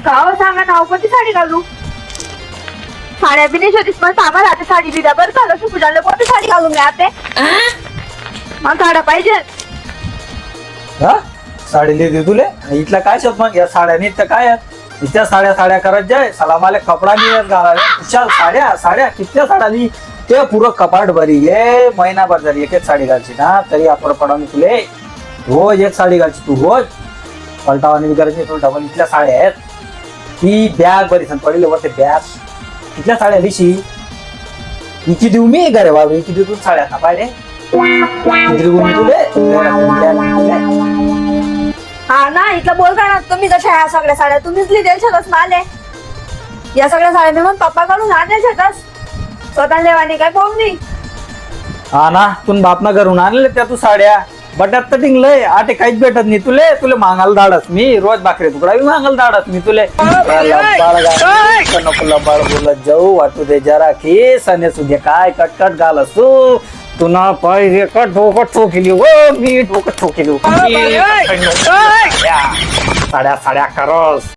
गाव सांगा नाव कोणती साडी घालू? साड्या बी नाही शोधीस पण सामा राहते साडी दिल्या बरं झालं पूजाला कोणती साडी घालू मी आते मग साड्या पाहिजे. हा साडी लिहिली तुले इथला काय शोध मग या साड्याने इथं काय आहेत इथल्या साड्या करत जाय सला मला कपडा नाही येत घालायला. साड्या कितल्या साड्यानी ते पुरं कपाट भरी ये महिनाभर जरी एक एक साडी घालची ना तरी आपण पडवून तुले रोज एक साडी घालची तू रोज पलटावानी गरज नाही. तुला डबल इथल्या साड्या आहेत ती बॅग बरी पडली वरते बॅग इथल्या साड्या लिशी इकी देऊ मी घरे बाबा इकी देऊ तू साड्या ना पाय रे तुले हा ना इथलं बोलता ना तुम्ही जशा ह्या सगळ्या साड्या तुम्हीच लिहिलेल शकस माले या सगळ्या साड्या मी मग पप्पा कडून आणले शकस स्वतः लेवानी काय कोण नाही. हा ना तुम बापना घरून आणले त्या तू साड्या बटात तर टिंगलंय आटे काहीच भेटत नाही तुले मागायला धाडस मी रोज भाकरी तुकडा बी मागायला धाडस मी तुले बाळ बोलत जाऊ वाटू दे जरा की सने सुधे काय कटकट घालस तू तुना पाय कट डोकं ठोकेली ओ मी डोकं ठोकेली साड्या करस